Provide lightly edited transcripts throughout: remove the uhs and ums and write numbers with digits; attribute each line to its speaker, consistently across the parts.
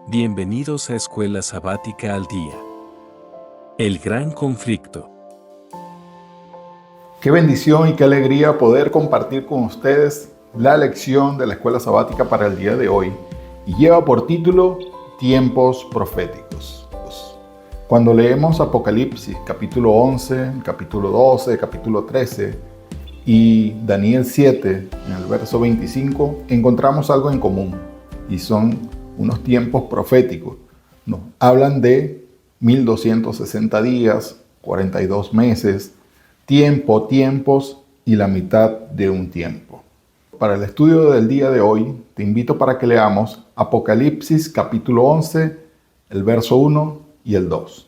Speaker 1: Bienvenidos a Escuela Sabática al Día. El gran conflicto.
Speaker 2: Qué bendición y qué alegría poder compartir con ustedes la lección de la Escuela Sabática para el día de hoy, y lleva por título Tiempos Proféticos. Cuando leemos Apocalipsis capítulo 11, capítulo 12, capítulo 13 y Daniel 7 en el verso 25, encontramos algo en común, y son unos tiempos proféticos. Nos hablan de 1260 días, 42 meses, tiempos y la mitad de un tiempo. Para el estudio del día de hoy, te invito para que leamos Apocalipsis capítulo 11, el verso 1 y el 2.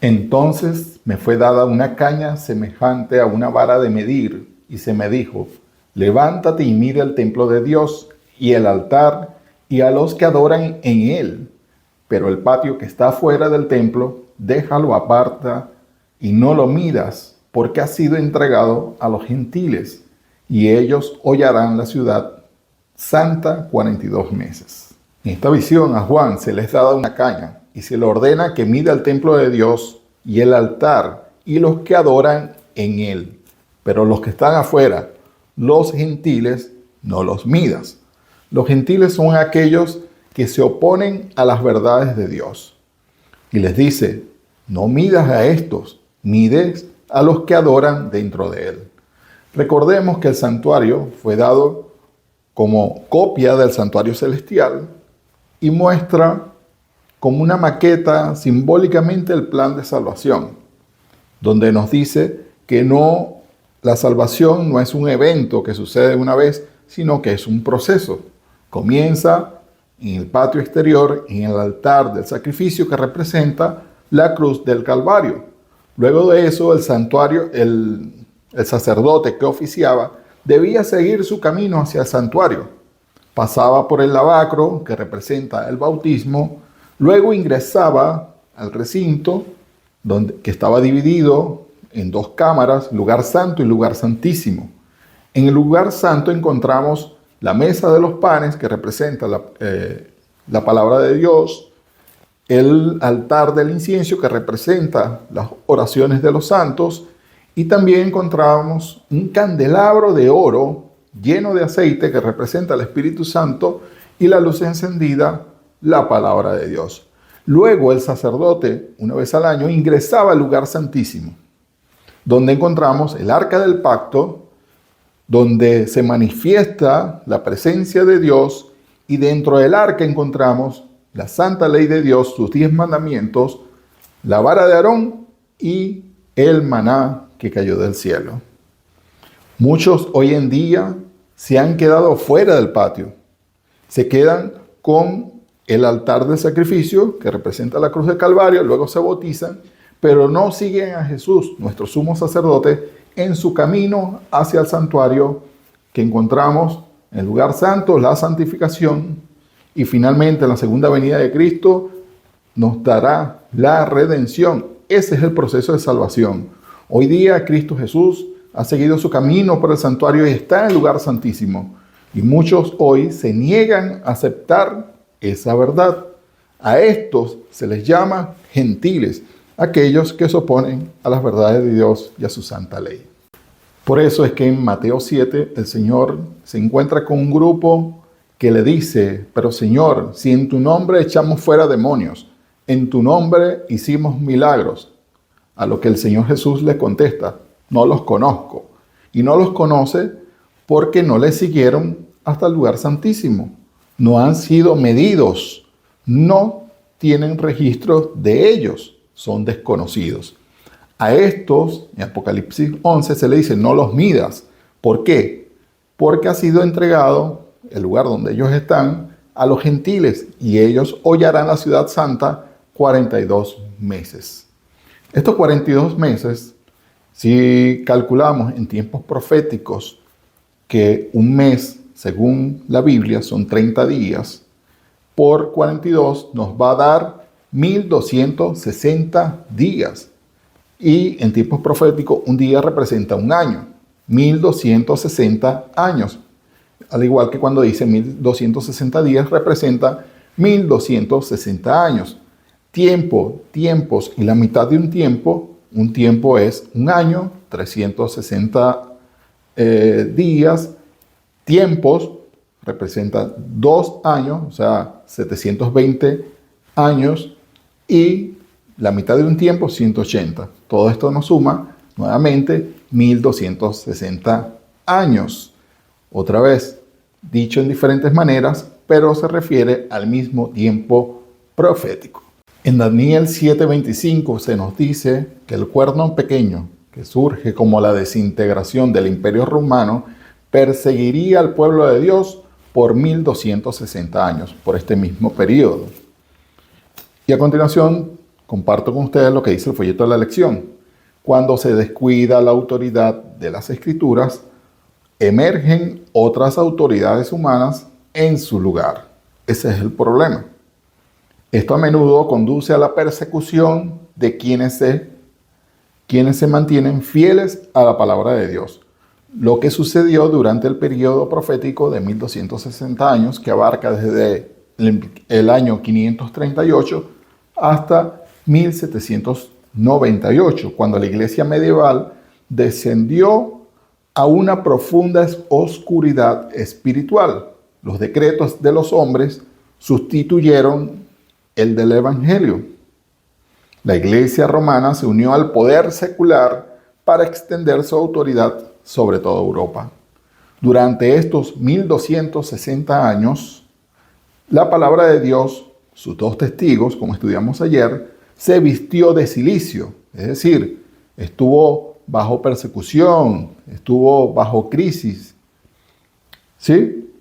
Speaker 2: Entonces me fue dada una caña semejante a una vara de medir, y se me dijo: levántate y mira el templo de Dios y el altar y a los que adoran en él. Pero el patio que está fuera del templo, déjalo aparta y no lo miras, porque ha sido entregado a los gentiles, y ellos hollarán la ciudad santa 42 meses. En esta visión a Juan se les da una caña y se le ordena que mida el templo de Dios y el altar y los que adoran en él. Pero los que están afuera, los gentiles, no los midas. Los gentiles son aquellos que se oponen a las verdades de Dios. Y les dice: no midas a estos, mides a los que adoran dentro de él. Recordemos que el santuario fue dado como copia del santuario celestial y muestra como una maqueta simbólicamente el plan de salvación, donde nos dice que la salvación no es un evento que sucede una vez, sino que es un proceso. Comienza en el patio exterior, en el altar del sacrificio que representa la cruz del Calvario. Luego de eso, el santuario, el sacerdote que oficiaba debía seguir su camino hacia el santuario. Pasaba por el lavacro, que representa el bautismo, luego ingresaba al recinto, que estaba dividido en dos cámaras, lugar santo y lugar santísimo. En el lugar santo encontramos la mesa de los panes, que representa la palabra de Dios, el altar del incienso, que representa las oraciones de los santos, y también encontramos un candelabro de oro lleno de aceite, que representa el Espíritu Santo, y la luz encendida, la palabra de Dios. Luego el sacerdote, una vez al año, ingresaba al lugar santísimo, donde encontramos el arca del pacto, donde se manifiesta la presencia de Dios, y dentro del arca encontramos la santa ley de Dios, sus 10 mandamientos, la vara de Aarón y el maná que cayó del cielo. Muchos hoy en día se han quedado fuera del patio. Se quedan con el altar del sacrificio, que representa la cruz del Calvario, luego se bautizan, pero no siguen a Jesús, nuestro sumo sacerdote, en su camino hacia el santuario, que encontramos en el lugar santo, la santificación, y finalmente en la segunda venida de Cristo nos dará la redención. Ese es el proceso de salvación. Hoy día Cristo Jesús ha seguido su camino por el santuario y está en el lugar santísimo, y muchos hoy se niegan a aceptar esa verdad. A estos se les llama gentiles, aquellos que se oponen a las verdades de Dios y a su santa ley. Por eso es que en Mateo 7 el Señor se encuentra con un grupo que le dice: pero Señor, si en tu nombre echamos fuera demonios, en tu nombre hicimos milagros. A lo que el Señor Jesús le contesta: no los conozco. Y no los conoce porque no le siguieron hasta el lugar santísimo. No han sido medidos, no tienen registro de ellos, son desconocidos. A estos, en Apocalipsis 11, se le dice: no los midas. ¿Por qué? Porque ha sido entregado el lugar donde ellos están a los gentiles, y ellos hollarán la ciudad santa 42 meses. Estos 42 meses, si calculamos en tiempos proféticos que un mes, según la Biblia, son 30 días, por 42 nos va a dar 1260 días. Y en tiempos proféticos, un día representa un año, 1260 años. Al igual que cuando dice 1260 días, representa 1260 años. Tiempos y la mitad de un tiempo es un año, 360 días. Tiempos representa 2 años, o sea, 720 años, y la mitad de un tiempo, 180. Todo esto nos suma nuevamente 1260 años. Otra vez, dicho en diferentes maneras, pero se refiere al mismo tiempo profético. En Daniel 7:25 se nos dice que el cuerno pequeño, que surge como la desintegración del Imperio Romano, perseguiría al pueblo de Dios por 1260 años, por este mismo periodo. Y a continuación, comparto con ustedes lo que dice el folleto de la lección. Cuando se descuida la autoridad de las Escrituras, emergen otras autoridades humanas en su lugar. Ese es el problema. Esto a menudo conduce a la persecución de quienes se mantienen fieles a la palabra de Dios. Lo que sucedió durante el periodo profético de 1260 años, que abarca desde el año 538 hasta 1798, cuando la iglesia medieval descendió a una profunda oscuridad espiritual. Los decretos de los hombres sustituyeron el del Evangelio. La iglesia romana se unió al poder secular para extender su autoridad sobre toda Europa. Durante estos 1260 años, la palabra de Dios, sus 2 testigos, como estudiamos ayer, se vistió de cilicio, es decir, estuvo bajo persecución, estuvo bajo crisis. ¿Sí?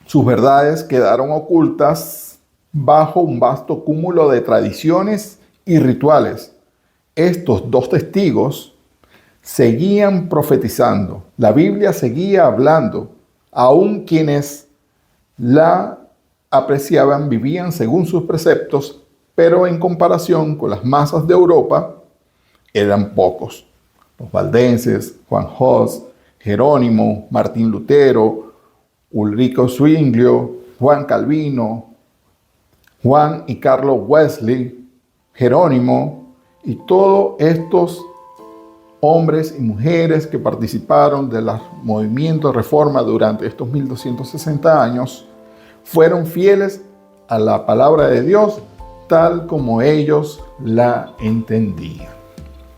Speaker 2: Sus verdades quedaron ocultas bajo un vasto cúmulo de tradiciones y rituales. Estos 2 testigos seguían profetizando. La Biblia seguía hablando. Aún quienes la apreciaban vivían según sus preceptos, pero en comparación con las masas de Europa, eran pocos. Los valdenses, Juan Hus, Jerónimo, Martín Lutero, Ulrico Zwinglio, Juan Calvino, Juan y Carlos Wesley, Jerónimo y todos estos hombres y mujeres que participaron de los movimientos de reforma durante estos 1260 años, fueron fieles a la palabra de Dios tal como ellos la entendían.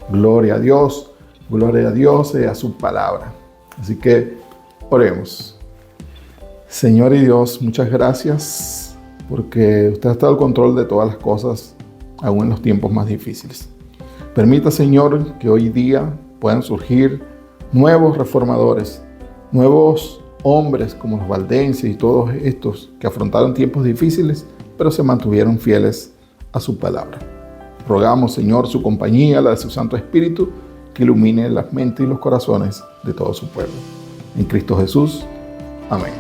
Speaker 2: Gloria a Dios y a su palabra. Así que oremos. Señor y Dios, muchas gracias porque usted ha estado al control de todas las cosas, aún en los tiempos más difíciles. Permita, Señor, que hoy día puedan surgir nuevos reformadores, nuevos hombres como los valdenses y todos estos que afrontaron tiempos difíciles, pero se mantuvieron fieles a su palabra. Rogamos, Señor, su compañía, la de su Santo Espíritu, que ilumine las mentes y los corazones de todo su pueblo. En Cristo Jesús. Amén.